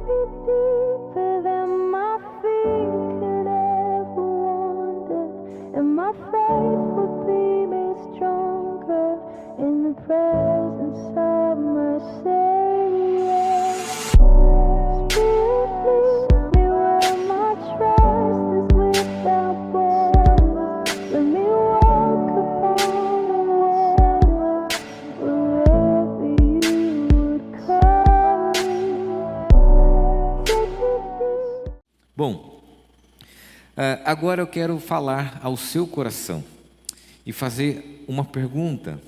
deeper than my feet could ever wander, and my faith will be made stronger in the presence of my Savior. Spirit, lead me where my trust is without border. Let me walk upon the water wherever you would call me. Take me. Bom, agora eu quero falar ao seu coração e fazer uma pergunta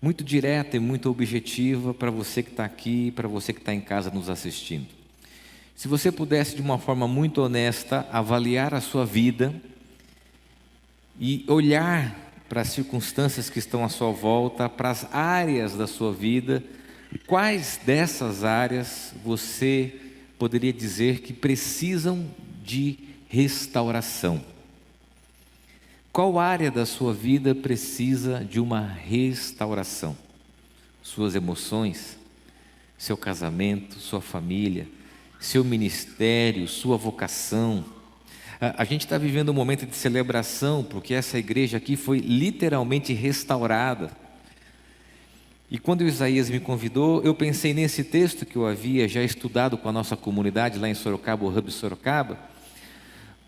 muito direta e muito objetiva para você que está aqui, para você que está em casa nos assistindo. Se você pudesse, de uma forma muito honesta, avaliar a sua vida e olhar para as circunstâncias que estão à sua volta, para as áreas da sua vida, quais dessas áreas você poderia dizer que precisam de restauração? Qual área da sua vida precisa de uma restauração? Suas emoções, seu casamento, sua família, seu ministério, sua vocação. A gente está vivendo um momento de celebração, porque essa igreja aqui foi literalmente restaurada. E quando o Isaías me convidou, eu pensei nesse texto que eu havia já estudado com a nossa comunidade lá em Sorocaba, o Hub Sorocaba,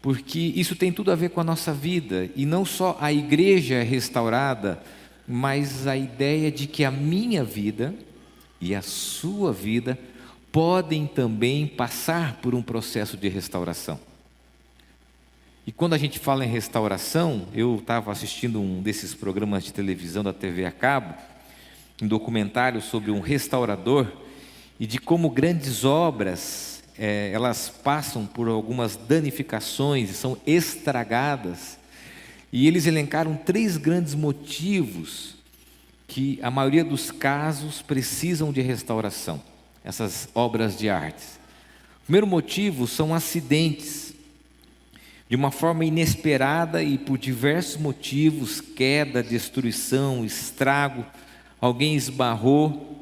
porque isso tem tudo a ver com a nossa vida, e não só a igreja é restaurada, mas a ideia de que a minha vida e a sua vida podem também passar por um processo de restauração. E quando a gente fala em restauração, eu estava assistindo um desses programas de televisão da TV a cabo, um documentário sobre um restaurador, e de como grandes obras elas passam por algumas danificações e são estragadas, e eles elencaram 3 grandes motivos que a maioria dos casos precisam de restauração, essas obras de arte. O primeiro motivo são acidentes, de uma forma inesperada e por diversos motivos, queda, destruição, estrago, alguém esbarrou.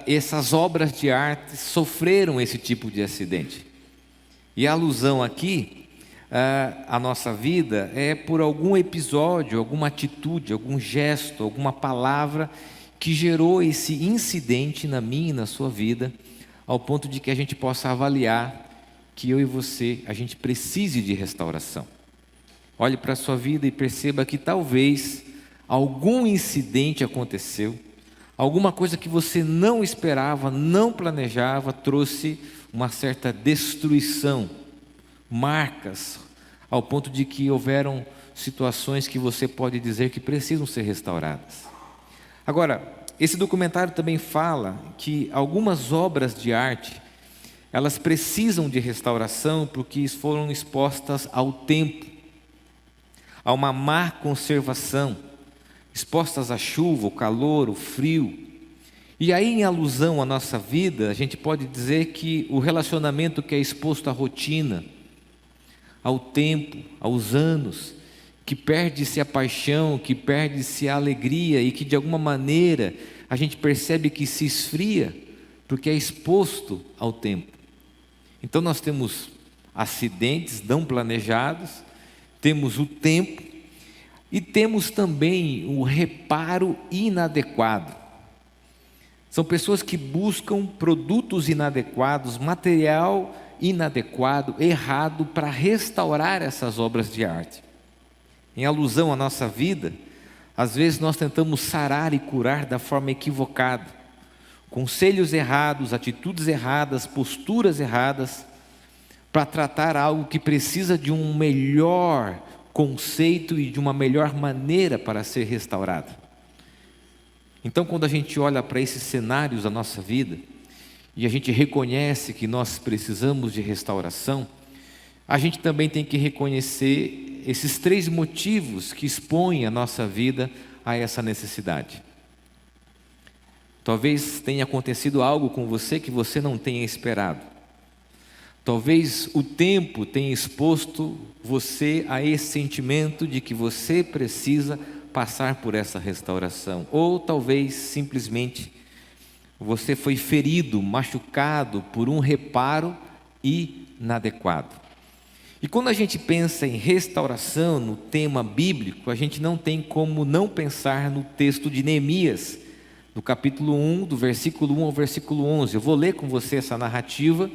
Essas obras de arte sofreram esse tipo de acidente. E a alusão aqui, a nossa vida, é por algum episódio, alguma atitude, algum gesto, alguma palavra que gerou esse incidente na minha e na sua vida, ao ponto de que a gente possa avaliar que eu e você, a gente precise de restauração. Olhe para a sua vida e perceba que talvez algum incidente aconteceu, alguma coisa que você não esperava, não planejava, trouxe uma certa destruição, marcas, ao ponto de que houveram situações que você pode dizer que precisam ser restauradas. Agora, esse documentário também fala que algumas obras de arte, elas precisam de restauração porque foram expostas ao tempo, a uma má conservação, expostas à chuva, o calor, o frio. E aí, em alusão à nossa vida, a gente pode dizer que o relacionamento que é exposto à rotina, ao tempo, aos anos, que perde-se a paixão, que perde-se a alegria e que de alguma maneira a gente percebe que se esfria, porque é exposto ao tempo. Então nós temos acidentes não planejados, temos o tempo, e temos também o reparo inadequado. São pessoas que buscam produtos inadequados, material inadequado, errado, para restaurar essas obras de arte. Em alusão à nossa vida, às vezes nós tentamos sarar e curar da forma equivocada, conselhos errados, atitudes erradas, posturas erradas, para tratar algo que precisa de um melhor conceito e de uma melhor maneira para ser restaurado. Então, quando a gente olha para esses cenários da nossa vida e a gente reconhece que nós precisamos de restauração, a gente também tem que reconhecer esses 3 motivos que expõem a nossa vida a essa necessidade. Talvez tenha acontecido algo com você que você não tenha esperado. Talvez o tempo tenha exposto você a esse sentimento de que você precisa passar por essa restauração. Ou talvez simplesmente Você foi ferido, machucado por um reparo inadequado. E quando a gente pensa em restauração no tema bíblico, a gente não tem como não pensar no texto de Neemias, no capítulo 1, do versículo 1 ao versículo 11. Eu vou ler com você essa narrativa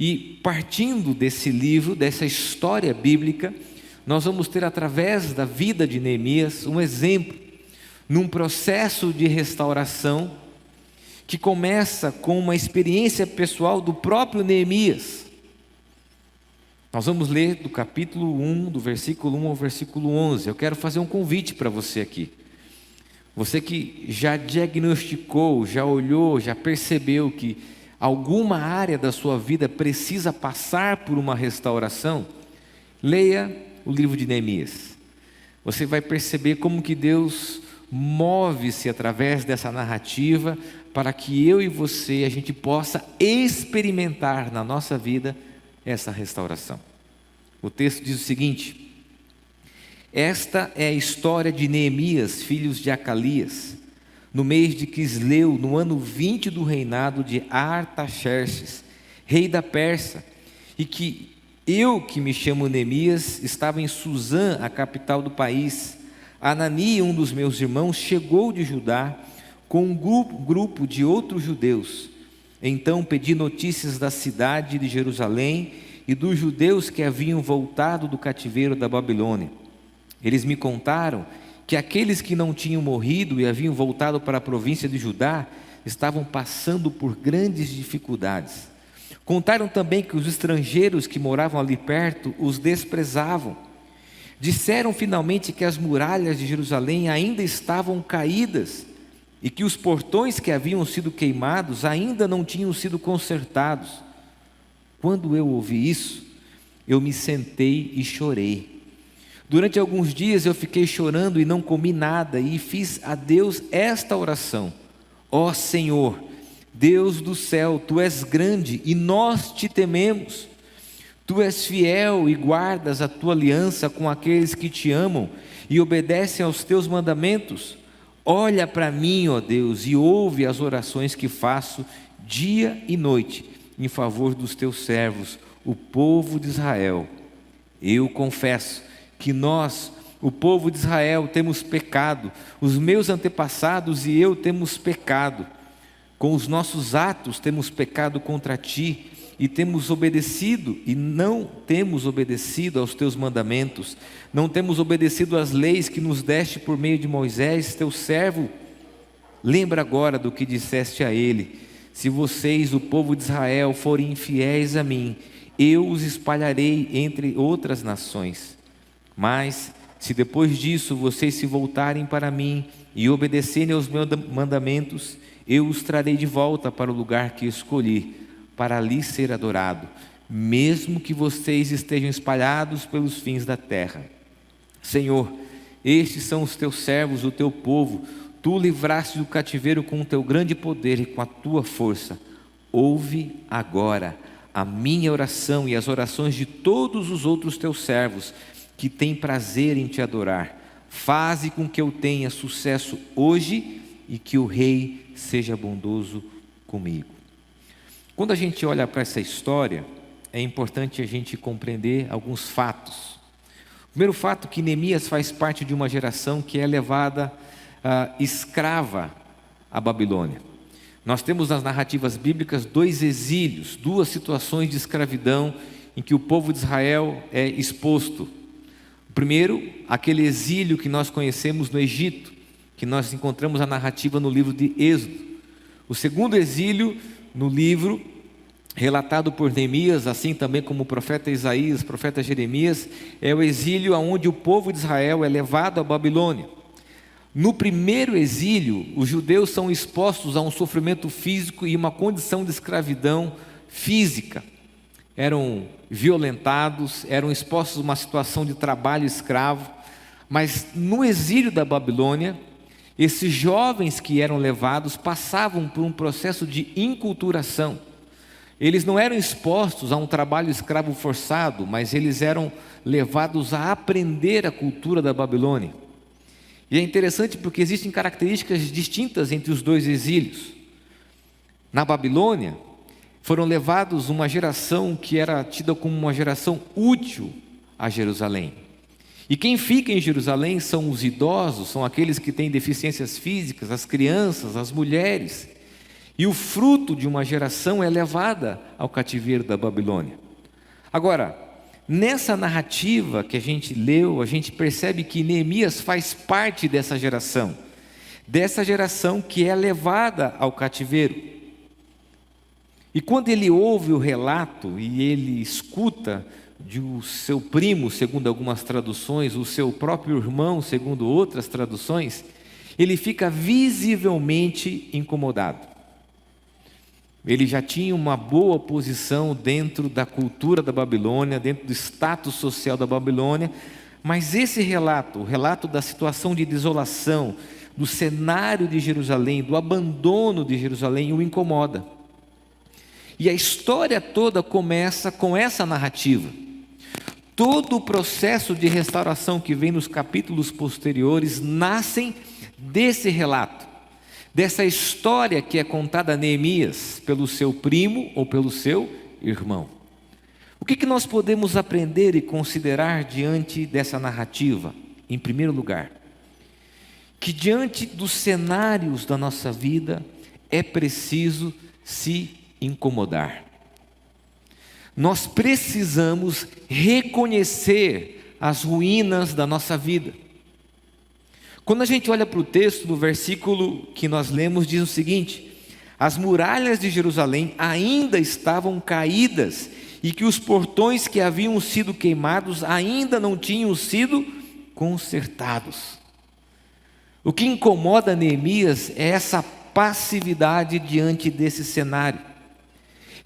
e, partindo desse livro, dessa história bíblica, nós vamos ter, através da vida de Neemias, um exemplo num processo de restauração que começa com uma experiência pessoal do próprio Neemias. Nós vamos ler do capítulo 1, do versículo 1 ao versículo 11. Eu quero fazer um convite para você aqui. Você que já diagnosticou, já olhou, já percebeu que alguma área da sua vida precisa passar por uma restauração, leia o livro de Neemias. Você vai perceber como que Deus move-se através dessa narrativa para que eu e você, a gente possa experimentar na nossa vida essa restauração. O texto diz o seguinte: esta é a história de Neemias, filhos de Acalias, no mês de Quisleu, no ano 20 do reinado de Artaxerxes, rei da Pérsia, e que eu, que me chamo Neemias, estava em Suzã, a capital do país. Anani, um dos meus irmãos, chegou de Judá com um grupo de outros judeus. Então pedi notícias da cidade de Jerusalém e dos judeus que haviam voltado do cativeiro da Babilônia. Eles me contaram que aqueles que não tinham morrido e haviam voltado para a província de Judá estavam passando por grandes dificuldades. Contaram também que os estrangeiros que moravam ali perto os desprezavam. Disseram finalmente que as muralhas de Jerusalém ainda estavam caídas e que os portões que haviam sido queimados ainda não tinham sido consertados. Quando eu ouvi isso, eu me sentei e chorei. Durante alguns dias eu fiquei chorando e não comi nada, e fiz a Deus esta oração: ó Senhor, Deus do céu, Tu és grande e nós Te tememos. Tu és fiel e guardas a Tua aliança com aqueles que Te amam e obedecem aos Teus mandamentos. Olha para mim, ó Deus, e ouve as orações que faço dia e noite em favor dos Teus servos, o povo de Israel. Eu confesso que nós, o povo de Israel, temos pecado, os meus antepassados e eu temos pecado. Com os nossos atos temos pecado contra Ti e temos obedecido e não temos obedecido aos Teus mandamentos, não temos obedecido às leis que nos deste por meio de Moisés, Teu servo. Lembra agora do que disseste a ele: se vocês, o povo de Israel, forem infiéis a mim, eu os espalharei entre outras nações. Mas se depois disso vocês se voltarem para mim e obedecerem aos meus mandamentos, eu os trarei de volta para o lugar que escolhi, para ali ser adorado, mesmo que vocês estejam espalhados pelos fins da terra. Senhor, estes são os Teus servos, o Teu povo. Tu livraste do cativeiro com o Teu grande poder e com a Tua força. Ouve agora a minha oração e as orações de todos os outros Teus servos, que têm prazer em Te adorar. Faze com que eu tenha sucesso hoje e que o Rei seja bondoso comigo. Quando a gente olha para essa história, é importante a gente compreender alguns fatos. O primeiro fato é que Neemias faz parte de uma geração que é levada escrava à Babilônia. Nós temos nas narrativas bíblicas 2 exílios, 2 situações de escravidão em que o povo de Israel é exposto. O primeiro, aquele exílio que nós conhecemos no Egito, que nós encontramos a narrativa no livro de Êxodo. O segundo exílio, no livro relatado por Neemias, assim também como o profeta Isaías, o profeta Jeremias, é o exílio onde o povo de Israel é levado à Babilônia. No primeiro exílio, os judeus são expostos a um sofrimento físico e uma condição de escravidão física. Eram violentados, eram expostos a uma situação de trabalho escravo. Mas no exílio da Babilônia, esses jovens que eram levados passavam por um processo de inculturação. Eles não eram expostos a um trabalho escravo forçado, mas eles eram levados a aprender a cultura da Babilônia. E é interessante porque existem características distintas entre os 2 exílios. Na Babilônia, foram levados uma geração que era tida como uma geração útil a Jerusalém. E quem fica em Jerusalém são os idosos, são aqueles que têm deficiências físicas, as crianças, as mulheres. E o fruto de uma geração é levada ao cativeiro da Babilônia. Agora, nessa narrativa que a gente leu, a gente percebe que Neemias faz parte dessa geração que é levada ao cativeiro. E quando ele ouve o relato e ele escuta de o seu primo, segundo algumas traduções, o seu próprio irmão, segundo outras traduções, ele fica visivelmente incomodado. Ele já tinha uma boa posição dentro da cultura da Babilônia, dentro do status social da Babilônia, mas esse relato, o relato da situação de desolação, do cenário de Jerusalém, do abandono de Jerusalém, o incomoda. E a história toda começa com essa narrativa. Todo o processo de restauração que vem nos capítulos posteriores nascem desse relato, dessa história que é contada a Neemias pelo seu primo ou pelo seu irmão. O que nós podemos aprender e considerar diante dessa narrativa? Em primeiro lugar, que diante dos cenários da nossa vida é preciso se incomodar. Nós precisamos reconhecer as ruínas da nossa vida. Quando a gente olha para o texto, no versículo que nós lemos, diz o seguinte: as muralhas de Jerusalém ainda estavam caídas e que os portões que haviam sido queimados ainda não tinham sido consertados. O que incomoda Neemias é essa passividade diante desse cenário.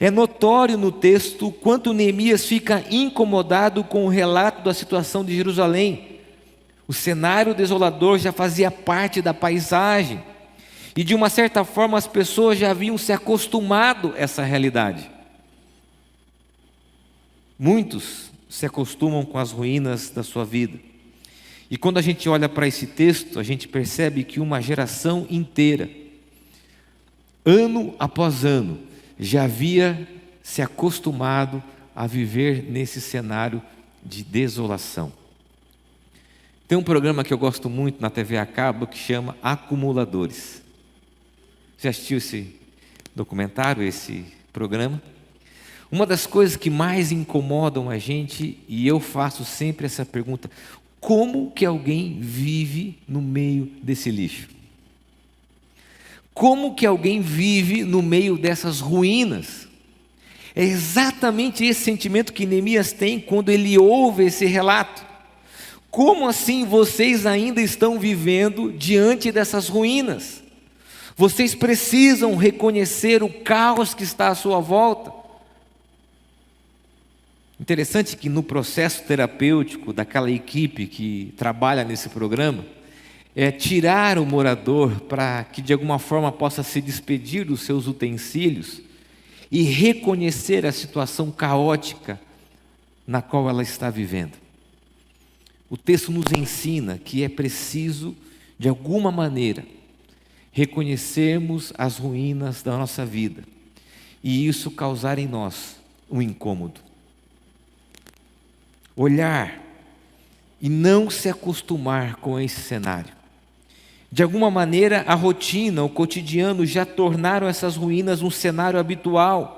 É notório no texto o quanto Neemias fica incomodado com o relato da situação de Jerusalém. O cenário desolador já fazia parte da paisagem, e de uma certa forma as pessoas já haviam se acostumado a essa realidade. Muitos se acostumam com as ruínas da sua vida. E quando a gente olha para esse texto, a gente percebe que uma geração inteira, ano após ano, já havia se acostumado a viver nesse cenário de desolação. Tem um programa que eu gosto muito na TV a cabo que chama Acumuladores. Já assistiu esse documentário, esse programa? Uma das coisas que mais incomodam a gente, e eu faço sempre essa pergunta: como que alguém vive no meio desse lixo? Como que alguém vive no meio dessas ruínas? É exatamente esse sentimento que Neemias tem quando ele ouve esse relato. Como assim vocês ainda estão vivendo diante dessas ruínas? Vocês precisam reconhecer o caos que está à sua volta. Interessante que no processo terapêutico daquela equipe que trabalha nesse programa, é tirar o morador para que de alguma forma possa se despedir dos seus utensílios e reconhecer a situação caótica na qual ela está vivendo. O texto nos ensina que é preciso, de alguma maneira, reconhecermos as ruínas da nossa vida e isso causar em nós um incômodo. Olhar e não se acostumar com esse cenário. De alguma maneira, a rotina, o cotidiano já tornaram essas ruínas um cenário habitual.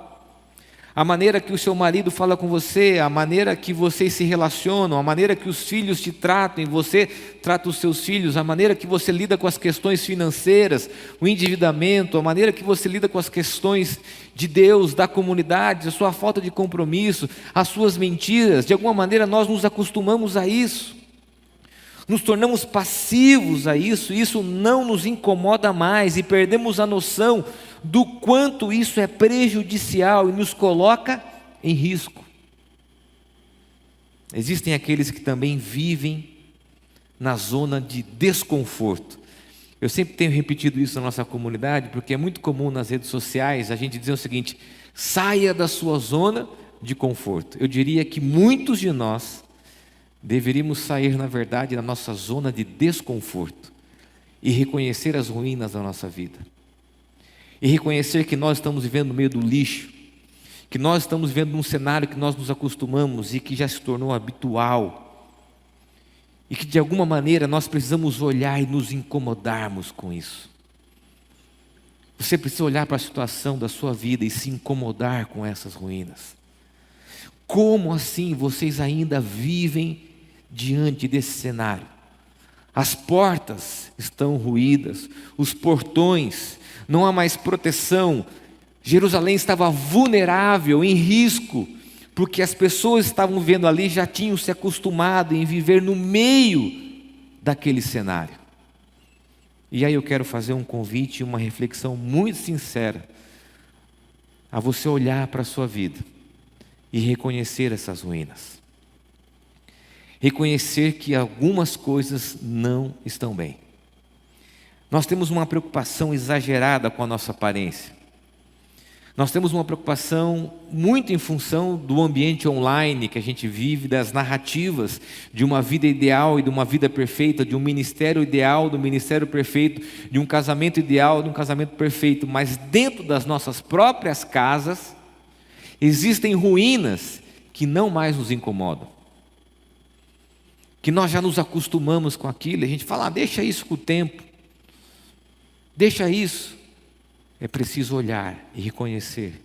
A maneira que o seu marido fala com você, a maneira que vocês se relacionam, a maneira que os filhos te tratam e você trata os seus filhos, a maneira que você lida com as questões financeiras, o endividamento, a maneira que você lida com as questões de Deus, da comunidade, a sua falta de compromisso, as suas mentiras. De alguma maneira nós nos acostumamos a isso. Nos tornamos passivos a isso, e isso não nos incomoda mais e perdemos a noção do quanto isso é prejudicial e nos coloca em risco. Existem aqueles que também vivem na zona de desconforto. Eu sempre tenho repetido isso na nossa comunidade, porque é muito comum nas redes sociais a gente dizer o seguinte: saia da sua zona de conforto. Eu diria que muitos de nós deveríamos sair, na verdade, da nossa zona de desconforto e reconhecer as ruínas da nossa vida. e reconhecer que nós estamos vivendo no meio do lixo, que nós estamos vivendo num cenário que nós nos acostumamos e que já se tornou habitual, e que de alguma maneira nós precisamos olhar e nos incomodarmos com isso. Você precisa olhar para a situação da sua vida e se incomodar com essas ruínas. Como assim vocês ainda vivem diante desse cenário? As portas estão ruídas, os portões, não há mais proteção. Jerusalém estava vulnerável, em risco, porque as pessoas que estavam vivendo ali já tinham se acostumado em viver no meio daquele cenário. E aí eu quero fazer um convite, uma reflexão muito sincera, a você olhar para a sua vida e reconhecer essas ruínas. Reconhecer que algumas coisas não estão bem. Nós temos uma preocupação exagerada com a nossa aparência. Nós temos uma preocupação muito em função do ambiente online que a gente vive, das narrativas de uma vida ideal e de uma vida perfeita, de um ministério ideal, do ministério perfeito, de um casamento ideal, de um casamento perfeito. Mas dentro das nossas próprias casas, existem ruínas que não mais nos incomodam. Que nós já nos acostumamos com aquilo, e a gente fala, deixa isso com o tempo, deixa isso. É preciso olhar e reconhecer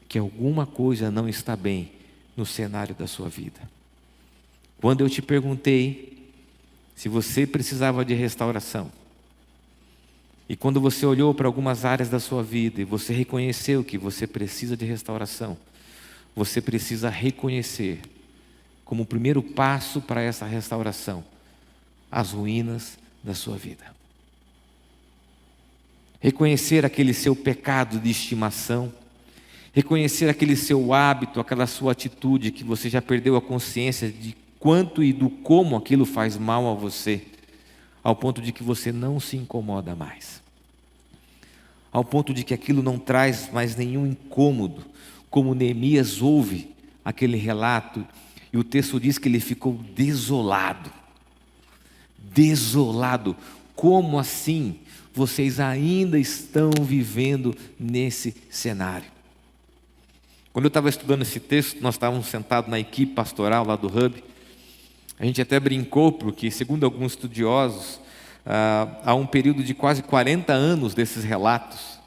que alguma coisa não está bem no cenário da sua vida. Quando eu te perguntei se você precisava de restauração, e quando você olhou para algumas áreas da sua vida e você reconheceu que você precisa de restauração, você precisa reconhecer como o primeiro passo para essa restauração, as ruínas da sua vida. Reconhecer aquele seu pecado de estimação, reconhecer aquele seu hábito, aquela sua atitude que você já perdeu a consciência de quanto e do como aquilo faz mal a você, ao ponto de que você não se incomoda mais. Ao ponto de que aquilo não traz mais nenhum incômodo, como Neemias ouve aquele relato. E o texto diz que ele ficou desolado. Desolado. Como assim vocês ainda estão vivendo nesse cenário? Quando eu estava estudando esse texto, nós estávamos sentados na equipe pastoral lá do Hub. A gente até brincou, porque segundo alguns estudiosos, há um período de quase 40 anos desses relatos.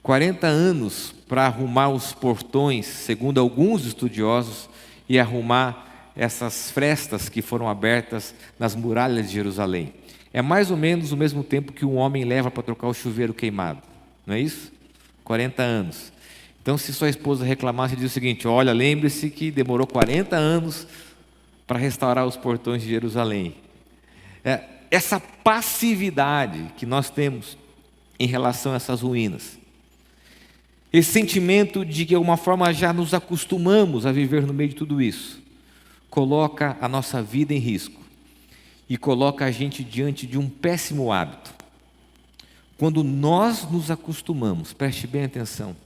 40 anos para arrumar os portões, segundo alguns estudiosos, e arrumar essas frestas que foram abertas nas muralhas de Jerusalém. É mais ou menos o mesmo tempo que um homem leva para trocar o chuveiro queimado, não é isso? 40 anos. Então, se sua esposa reclamar, você diz o seguinte: olha, lembre-se que demorou 40 anos para restaurar os portões de Jerusalém. Essa passividade que nós temos em relação a essas ruínas, esse sentimento de que de alguma forma já nos acostumamos a viver no meio de tudo isso, coloca a nossa vida em risco e coloca a gente diante de um péssimo hábito. Quando nós nos acostumamos, preste bem atenção,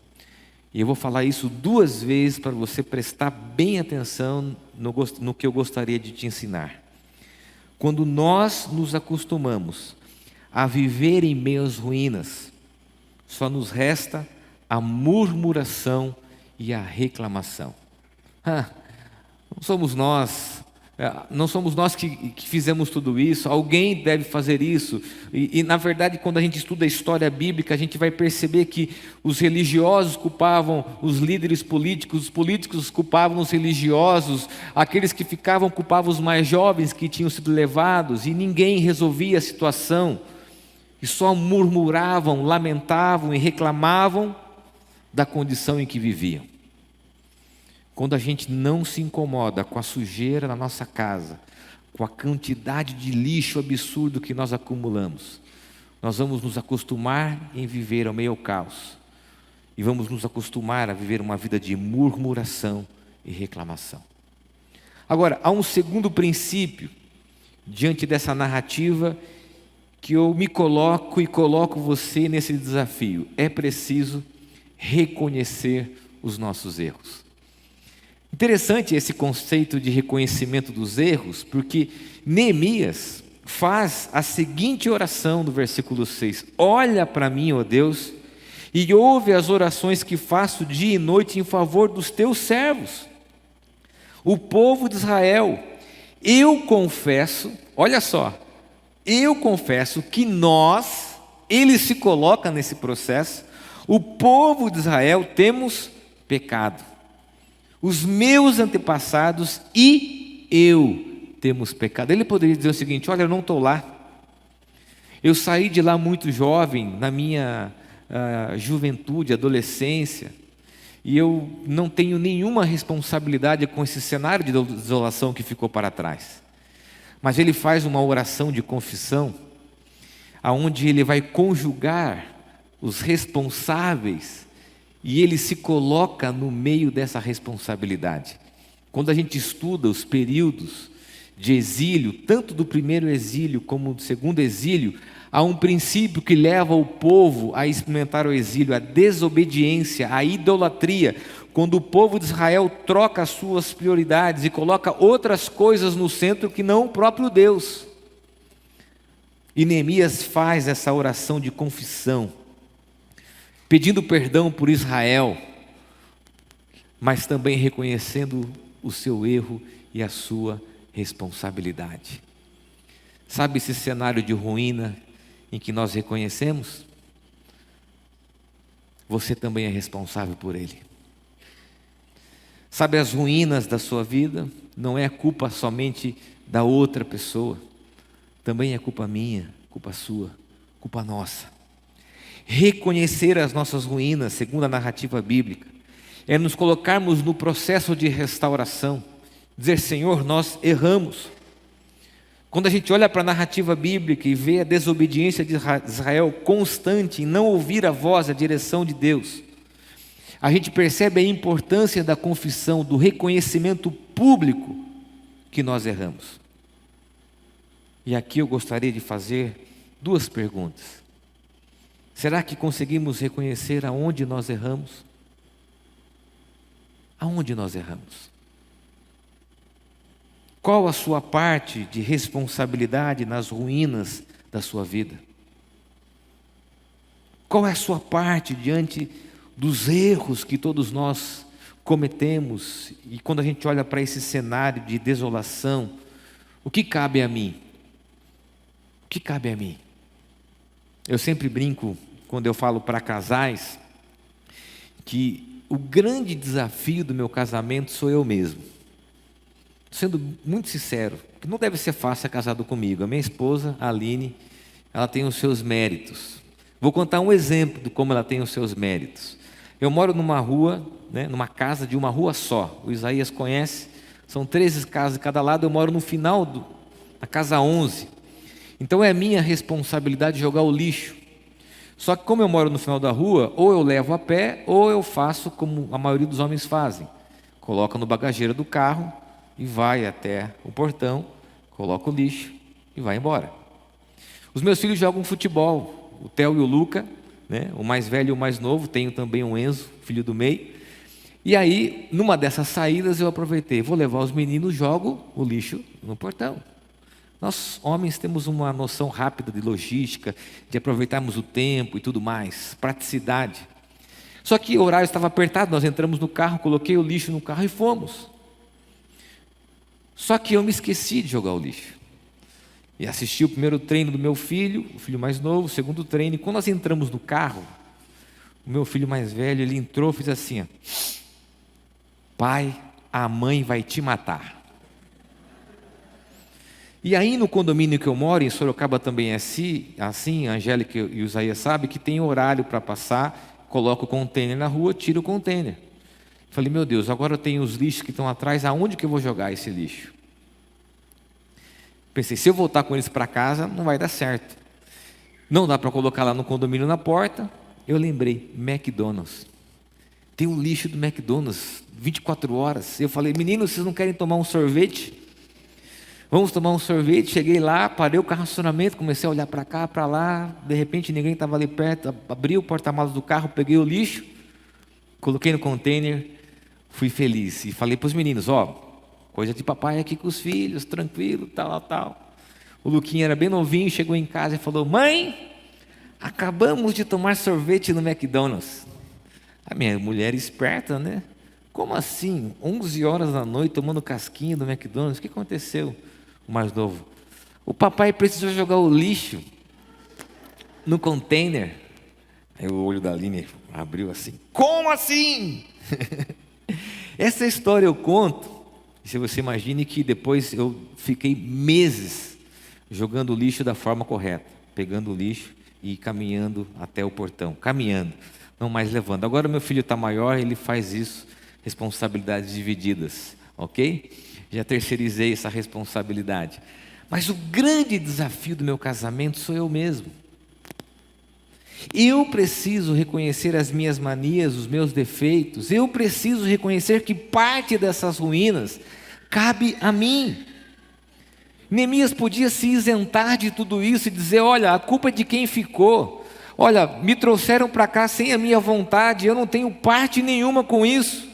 e eu vou falar isso 2 vezes para você prestar bem atenção no que eu gostaria de te ensinar. Quando nós nos acostumamos a viver em meio às ruínas, só nos resta a murmuração e a reclamação. Não somos nós que fizemos tudo isso, alguém deve fazer isso. E na verdade, quando a gente estuda a história bíblica, a gente vai perceber que os religiosos culpavam os líderes políticos, os políticos culpavam os religiosos, aqueles que ficavam culpavam os mais jovens que tinham sido levados, e ninguém resolvia a situação, e só murmuravam, lamentavam e reclamavam da condição em que viviam. Quando a gente não se incomoda com a sujeira na nossa casa, com a quantidade de lixo absurdo que nós acumulamos, nós vamos nos acostumar em viver ao meio ao caos, e vamos nos acostumar a viver uma vida de murmuração e reclamação. Agora, há um segundo princípio diante dessa narrativa que eu me coloco e coloco você nesse desafio: é preciso reconhecer os nossos erros. Interessante esse conceito de reconhecimento dos erros, porque Neemias faz a seguinte oração do versículo 6: olha para mim, ó Deus, e ouve as orações que faço dia e noite em favor dos teus servos, o povo de Israel. Eu confesso, olha só, eu confesso que nós, ele se coloca nesse processo, o povo de Israel, temos pecado. Os meus antepassados e eu temos pecado. Ele poderia dizer o seguinte: olha, eu não estou lá. Eu saí de lá muito jovem, na minha juventude, adolescência, e eu não tenho nenhuma responsabilidade com esse cenário de desolação que ficou para trás. Mas ele faz uma oração de confissão, aonde ele vai conjugar os responsáveis, e ele se coloca no meio dessa responsabilidade. Quando a gente estuda os períodos de exílio, tanto do primeiro exílio como do segundo exílio, há um princípio que leva o povo a experimentar o exílio: a desobediência, a idolatria. Quando o povo de Israel troca as suas prioridades e coloca outras coisas no centro que não o próprio Deus. E Neemias faz essa oração de confissão, pedindo perdão por Israel, mas também reconhecendo o seu erro e a sua responsabilidade. Sabe esse cenário de ruína em que nós reconhecemos? Você também é responsável por ele. Sabe, as ruínas da sua vida não é culpa somente da outra pessoa, também é culpa minha, culpa sua, culpa nossa. Reconhecer as nossas ruínas, segundo a narrativa bíblica, é nos colocarmos no processo de restauração, dizer: Senhor, nós erramos. Quando a gente olha para a narrativa bíblica e vê a desobediência de Israel constante em não ouvir a voz, a direção de Deus, a gente percebe a importância da confissão, do reconhecimento público que nós erramos. E aqui eu gostaria de fazer duas perguntas. Será que conseguimos reconhecer aonde nós erramos? Aonde nós erramos? Qual a sua parte de responsabilidade nas ruínas da sua vida? Qual é a sua parte diante dos erros que todos nós cometemos? E quando a gente olha para esse cenário de desolação, o que cabe a mim? O que cabe a mim? Eu sempre brinco, quando eu falo para casais, que o grande desafio do meu casamento sou eu mesmo. Sendo muito sincero, que não deve ser fácil ser casado comigo. A minha esposa, a Aline, ela tem os seus méritos. Vou contar um exemplo de como ela tem os seus méritos. Eu moro numa rua, numa casa de uma rua só. O Isaías conhece, são 13 casas de cada lado. Eu moro no final da casa 11. Então é minha responsabilidade jogar o lixo. Só que como eu moro no final da rua, ou eu levo a pé, ou eu faço como a maioria dos homens fazem. Coloca no bagageiro do carro e vai até o portão, coloca o lixo e vai embora. Os meus filhos jogam futebol, o Theo e o Luca, o mais velho e o mais novo, tenho também um Enzo, filho do meio. E aí, numa dessas saídas eu aproveitei, vou levar os meninos, jogo o lixo no portão. Nós homens temos uma noção rápida de logística, de aproveitarmos o tempo e tudo mais, praticidade. Só que o horário estava apertado, nós entramos no carro, coloquei o lixo no carro e fomos. Só que eu me esqueci de jogar o lixo. E assisti o primeiro treino do meu filho, o filho mais novo, o segundo treino. E quando nós entramos no carro, o meu filho mais velho, ele entrou e fez assim: ó, pai, a mãe vai te matar. E aí no condomínio que eu moro, em Sorocaba também é assim, a Angélica e o Isaías sabem que tem horário para passar, coloca o container na rua, tira o container. Falei: meu Deus, agora eu tenho os lixos que estão atrás, aonde que eu vou jogar esse lixo? Pensei, se eu voltar com eles para casa, não vai dar certo. Não dá para colocar lá no condomínio na porta. Eu lembrei, McDonald's. Tem um lixo do McDonald's, 24 horas. Eu falei: meninos, vocês não querem tomar um sorvete? Vamos tomar um sorvete. Cheguei lá, parei o carro no estacionamento, comecei a olhar para cá, para lá. De repente ninguém estava ali perto. Abri o porta-malas do carro, peguei o lixo, coloquei no container. Fui feliz e falei para os meninos: coisa de papai aqui com os filhos, tranquilo, tal. O Luquinha era bem novinho, chegou em casa e falou: mãe, Acabamos de tomar sorvete no McDonald's. A minha mulher esperta, né? Como assim? 11 horas da noite tomando casquinha do McDonald's? O que aconteceu? O mais novo: o papai precisou jogar o lixo no container. Aí o olho da Aline abriu assim: como assim? Essa história eu conto, se você imagine que depois eu fiquei meses jogando o lixo da forma correta, pegando o lixo e caminhando até o portão, caminhando, não mais levando. Agora meu filho está maior, ele faz isso, responsabilidades divididas, ok? Já terceirizei essa responsabilidade. Mas o grande desafio do meu casamento sou eu mesmo. Eu preciso reconhecer as minhas manias, os meus defeitos. Eu preciso reconhecer que parte dessas ruínas cabe a mim. Neemias podia se isentar de tudo isso e dizer: olha, a culpa é de quem ficou. Olha, me trouxeram para cá sem a minha vontade, eu não tenho parte nenhuma com isso.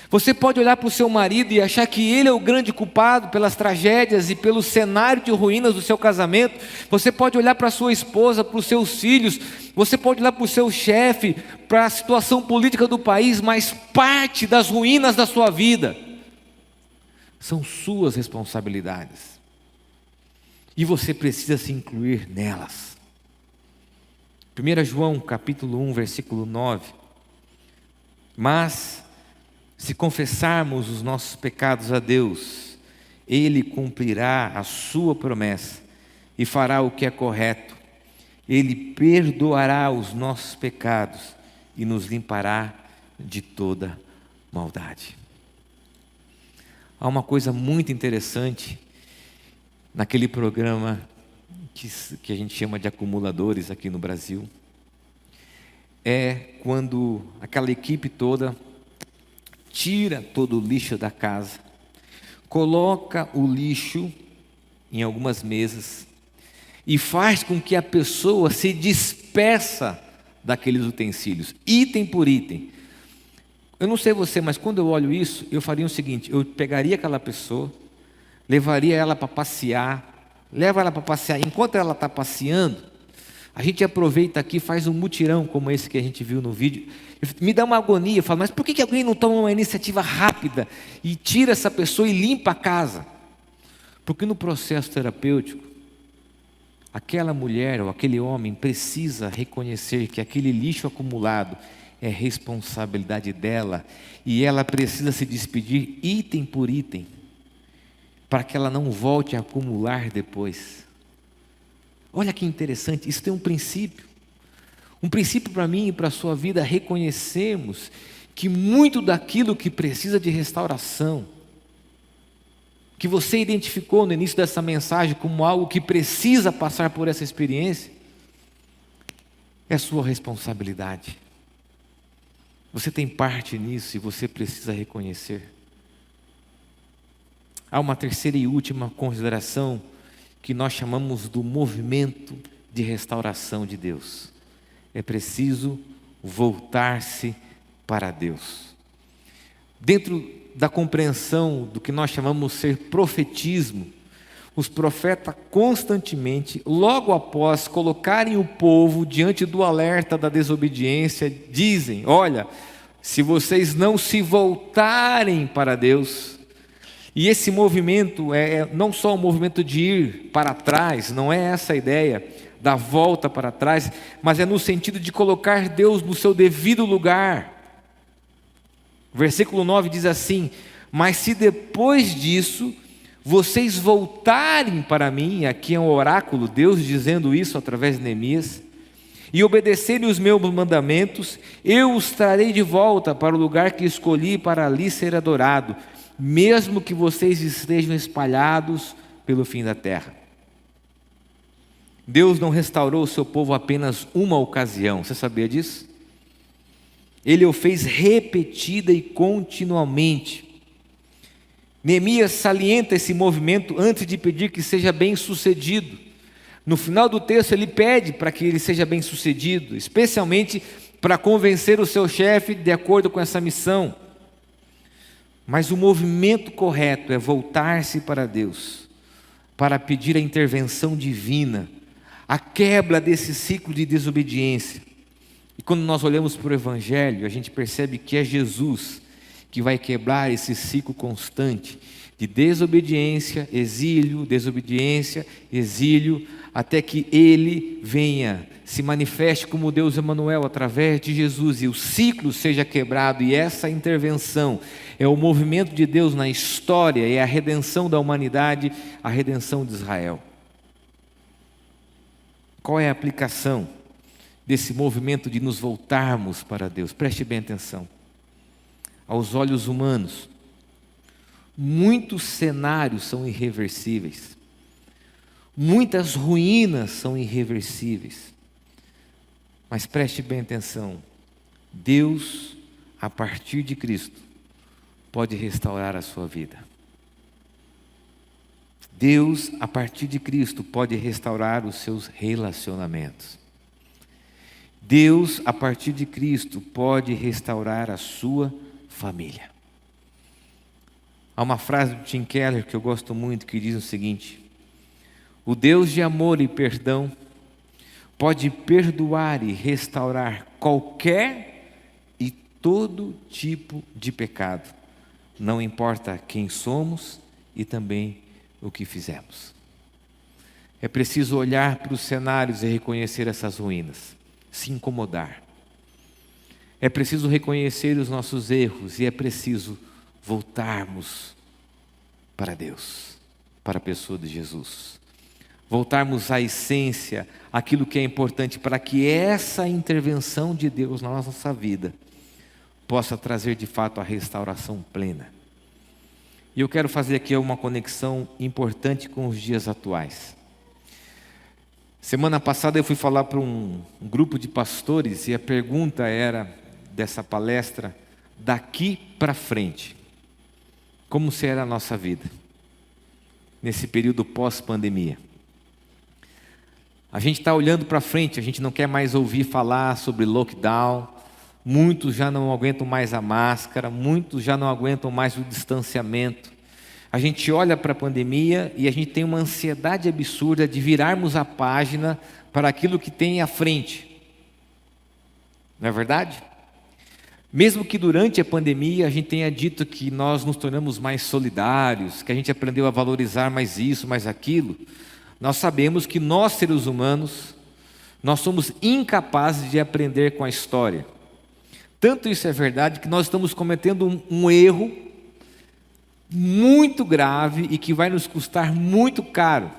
Você pode olhar para o seu marido e achar que ele é o grande culpado pelas tragédias e pelo cenário de ruínas do seu casamento. Você pode olhar para a sua esposa, para os seus filhos. Você pode olhar para o seu chefe, para a situação política do país, mas parte das ruínas da sua vida são suas responsabilidades. E você precisa se incluir nelas. 1 João capítulo 1, versículo 9. Mas se confessarmos os nossos pecados a Deus, Ele cumprirá a sua promessa e fará o que é correto. Ele perdoará os nossos pecados e nos limpará de toda maldade. Há uma coisa muito interessante naquele programa que a gente chama de acumuladores aqui no Brasil. É quando aquela equipe toda tira todo o lixo da casa, coloca o lixo em algumas mesas e faz com que a pessoa se despeça daqueles utensílios, item por item. Eu não sei você, mas quando eu olho isso, eu faria o seguinte: eu pegaria aquela pessoa, levaria ela para passear, enquanto ela está passeando, a gente aproveita aqui, faz um mutirão como esse que a gente viu no vídeo. Me dá uma agonia, eu falo: mas por que alguém não toma uma iniciativa rápida e tira essa pessoa e limpa a casa? Porque no processo terapêutico, aquela mulher ou aquele homem precisa reconhecer que aquele lixo acumulado é responsabilidade dela, e ela precisa se despedir item por item, para que ela não volte a acumular depois. Olha que interessante, isso tem um princípio. Um princípio para mim e para a sua vida: reconhecermos que muito daquilo que precisa de restauração, que você identificou no início dessa mensagem como algo que precisa passar por essa experiência, é sua responsabilidade. Você tem parte nisso e você precisa reconhecer. Há uma terceira e última consideração que nós chamamos do movimento de restauração de Deus. É preciso voltar-se para Deus. Dentro da compreensão do que nós chamamos ser profetismo, os profetas constantemente, logo após colocarem o povo diante do alerta da desobediência, dizem: olha, se vocês não se voltarem para Deus. E esse movimento é não só um movimento de ir para trás, não é essa a ideia da volta para trás, mas é no sentido de colocar Deus no seu devido lugar. Versículo 9 diz assim: mas se depois disso vocês voltarem para mim, aqui é um oráculo, Deus dizendo isso através de Neemias, e obedecerem os meus mandamentos, eu os trarei de volta para o lugar que escolhi para ali ser adorado, mesmo que vocês estejam espalhados pelo fim da terra. Deus não restaurou o seu povo apenas uma ocasião, você sabia disso? Ele o fez repetida e continuamente. Neemias salienta esse movimento antes de pedir que seja bem sucedido. No final do texto ele pede para que ele seja bem sucedido, especialmente para convencer o seu chefe de acordo com essa missão. Mas o movimento correto é voltar-se para Deus, para pedir a intervenção divina, a quebra desse ciclo de desobediência. E quando nós olhamos para o Evangelho, a gente percebe que é Jesus que vai quebrar esse ciclo constante de desobediência, exílio, até que Ele venha, se manifeste como Deus Emanuel através de Jesus e o ciclo seja quebrado. E essa intervenção é o movimento de Deus na história, é a redenção da humanidade, a redenção de Israel. Qual é a aplicação desse movimento de nos voltarmos para Deus? Preste bem atenção. Aos olhos humanos, muitos cenários são irreversíveis, muitas ruínas são irreversíveis, mas preste bem atenção, Deus, a partir de Cristo, pode restaurar a sua vida. Deus, a partir de Cristo, pode restaurar os seus relacionamentos. Deus, a partir de Cristo, pode restaurar a sua família. Há uma frase do Tim Keller que eu gosto muito, que diz o seguinte: o Deus de amor e perdão pode perdoar e restaurar qualquer e todo tipo de pecado, não importa quem somos e também o que fizemos. É preciso olhar para os cenários e reconhecer essas ruínas, se incomodar. É preciso reconhecer os nossos erros e é preciso voltarmos para Deus, para a pessoa de Jesus. Voltarmos à essência, aquilo que é importante para que essa intervenção de Deus na nossa vida possa trazer de fato a restauração plena. E eu quero fazer aqui uma conexão importante com os dias atuais. Semana passada eu fui falar para um grupo de pastores e a pergunta era dessa palestra: daqui para frente, como será a nossa vida nesse período pós-pandemia? A gente está olhando para frente, a gente não quer mais ouvir falar sobre lockdown, muitos já não aguentam mais a máscara, muitos já não aguentam mais o distanciamento. A gente olha para a pandemia e a gente tem uma ansiedade absurda de virarmos a página para aquilo que tem à frente. Não é verdade? Mesmo que durante a pandemia a gente tenha dito que nós nos tornamos mais solidários, que a gente aprendeu a valorizar mais isso, mais aquilo, nós sabemos que nós, seres humanos, nós somos incapazes de aprender com a história. Tanto isso é verdade que nós estamos cometendo um erro muito grave e que vai nos custar muito caro,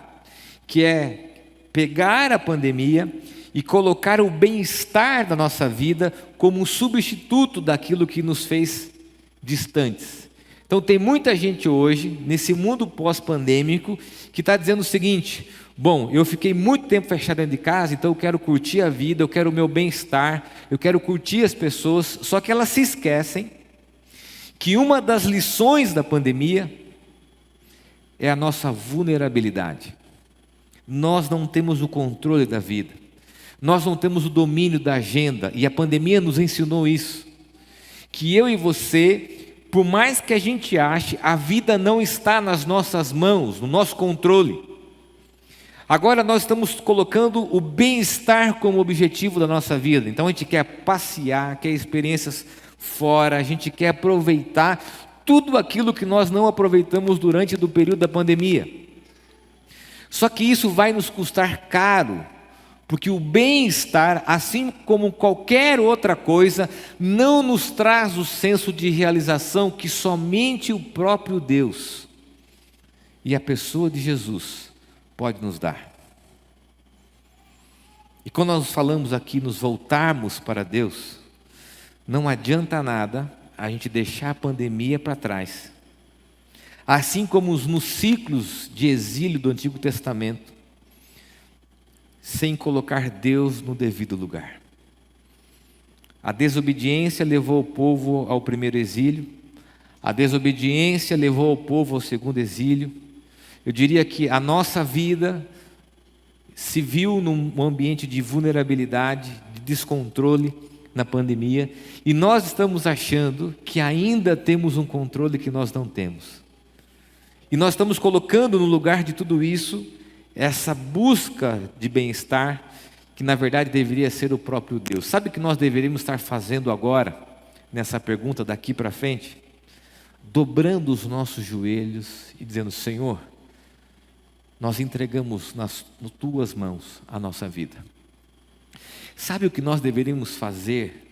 que é pegar a pandemia e colocar o bem-estar da nossa vida como um substituto daquilo que nos fez distantes. Então tem muita gente hoje, nesse mundo pós-pandêmico, que está dizendo o seguinte: bom, eu fiquei muito tempo fechado dentro de casa, então eu quero curtir a vida, eu quero o meu bem-estar, eu quero curtir as pessoas, só que elas se esquecem que uma das lições da pandemia é a nossa vulnerabilidade. Nós não temos o controle da vida, nós não temos o domínio da agenda, e a pandemia nos ensinou isso, que eu e você, por mais que a gente ache, a vida não está nas nossas mãos, no nosso controle. Agora nós estamos colocando o bem-estar como objetivo da nossa vida, então a gente quer passear, quer experiências fora, a gente quer aproveitar tudo aquilo que nós não aproveitamos durante o período da pandemia. Só que isso vai nos custar caro, porque o bem-estar, assim como qualquer outra coisa, não nos traz o senso de realização que somente o próprio Deus e a pessoa de Jesus pode nos dar. E quando nós falamos aqui nos voltarmos para Deus, não adianta nada a gente deixar a pandemia para trás. Assim como nos ciclos de exílio do Antigo Testamento, sem colocar Deus no devido lugar. A desobediência levou o povo ao primeiro exílio, a desobediência levou o povo ao segundo exílio. Eu diria que a nossa vida se viu num ambiente de vulnerabilidade, de descontrole na pandemia, e nós estamos achando que ainda temos um controle que nós não temos. E nós estamos colocando no lugar de tudo isso essa busca de bem-estar, que na verdade deveria ser o próprio Deus. Sabe o que nós deveríamos estar fazendo agora, nessa pergunta daqui para frente? Dobrando os nossos joelhos e dizendo: Senhor, nós entregamos nas tuas mãos a nossa vida. Sabe o que nós deveríamos fazer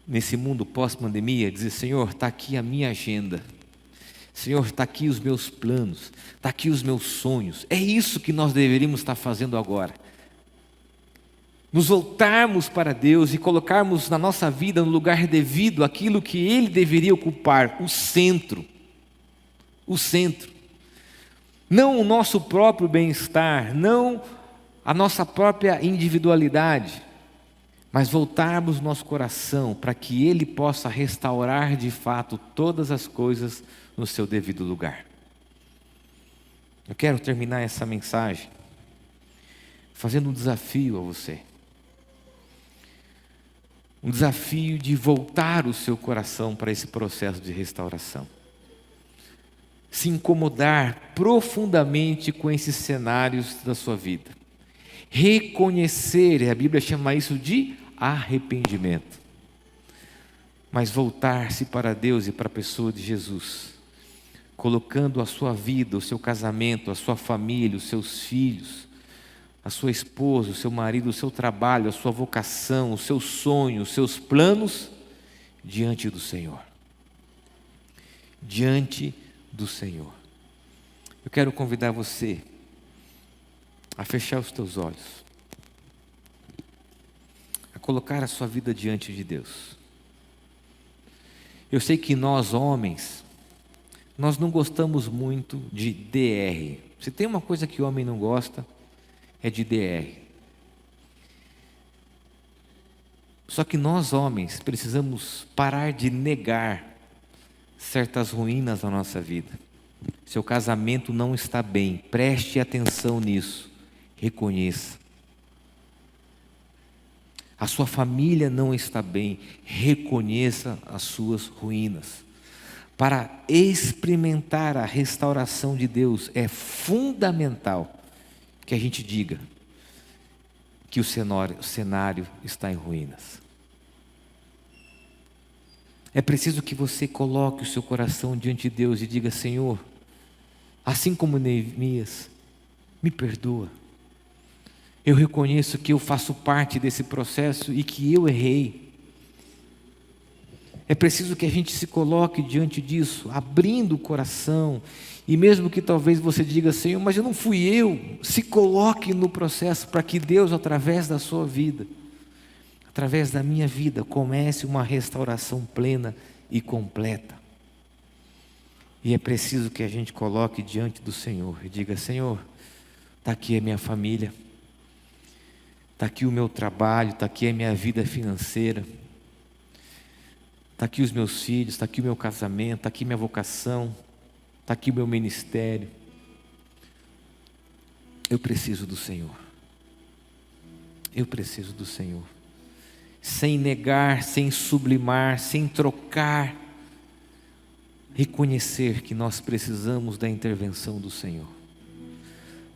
nesse mundo pós-pandemia? Dizer: Senhor, está aqui a minha agenda. Senhor, está aqui os meus planos, está aqui os meus sonhos. É isso que nós deveríamos estar fazendo agora. Nos voltarmos para Deus e colocarmos na nossa vida no lugar devido aquilo que Ele deveria ocupar, o centro. O centro. Não o nosso próprio bem-estar, não a nossa própria individualidade, mas voltarmos nosso coração para que Ele possa restaurar de fato todas as coisas no seu devido lugar. Eu quero terminar essa mensagem fazendo um desafio a você. Um desafio de voltar o seu coração para esse processo de restauração. Se incomodar profundamente com esses cenários da sua vida. Reconhecer, a Bíblia chama isso de arrependimento. Mas voltar-se para Deus e para a pessoa de Jesus. Colocando a sua vida, o seu casamento, a sua família, os seus filhos, a sua esposa, o seu marido, o seu trabalho, a sua vocação, os seus sonhos, os seus planos diante do Senhor. Diante do Senhor. Eu quero convidar você a fechar os teus olhos, a colocar a sua vida diante de Deus. Eu sei que nós homens, nós não gostamos muito de DR. Se tem uma coisa que o homem não gosta, é de DR. Só que nós homens precisamos parar de negar certas ruínas na nossa vida. Seu casamento não está bem, preste atenção nisso, reconheça. A sua família não está bem, reconheça as suas ruínas. Para experimentar a restauração de Deus, é fundamental que a gente diga que o cenário está em ruínas. É preciso que você coloque o seu coração diante de Deus e diga: Senhor, assim como Neemias, me perdoa. Eu reconheço que eu faço parte desse processo e que eu errei. É preciso que a gente se coloque diante disso, abrindo o coração. E mesmo que talvez você diga: Senhor, mas eu não fui eu. Se coloque no processo para que Deus, através da sua vida, através da minha vida, comece uma restauração plena e completa. E é preciso que a gente coloque diante do Senhor e diga: Senhor, está aqui a minha família, está aqui o meu trabalho, está aqui a minha vida financeira, está aqui os meus filhos, está aqui o meu casamento, está aqui minha vocação, está aqui o meu ministério. Eu preciso do Senhor. Eu preciso do Senhor. Sem negar, sem sublimar, sem trocar. Reconhecer que nós precisamos da intervenção do Senhor.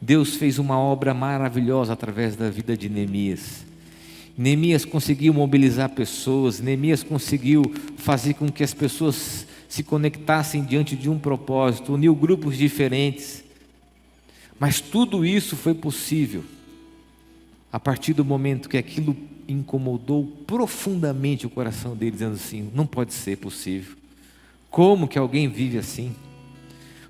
Deus fez uma obra maravilhosa através da vida de Neemias. Neemias conseguiu mobilizar pessoas, Neemias conseguiu fazer com que as pessoas se conectassem diante de um propósito, uniu grupos diferentes. Mas tudo isso foi possível a partir do momento que aquilo incomodou profundamente o coração dele, dizendo assim: não pode ser possível. Como que alguém vive assim?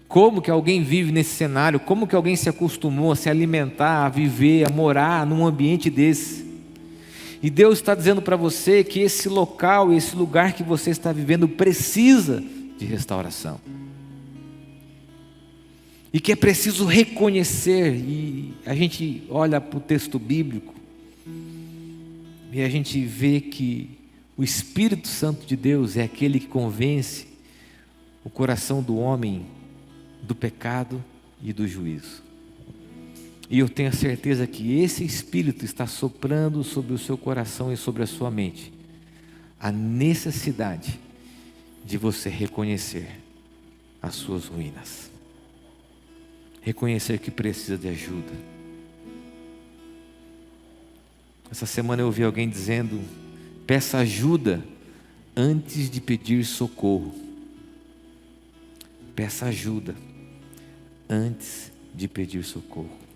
Como que alguém vive nesse cenário? Como que alguém se acostumou a se alimentar, a viver, a morar num ambiente desse? E Deus está dizendo para você que esse local, esse lugar que você está vivendo precisa de restauração. E que é preciso reconhecer. E a gente olha para o texto bíblico e a gente vê que o Espírito Santo de Deus é aquele que convence o coração do homem do pecado e do juízo. E eu tenho a certeza que esse Espírito está soprando sobre o seu coração e sobre a sua mente a necessidade de você reconhecer as suas ruínas. reconhecer que precisa de ajuda. Essa semana eu ouvi alguém dizendo: peça ajuda antes de pedir socorro. Peça ajuda antes de pedir socorro.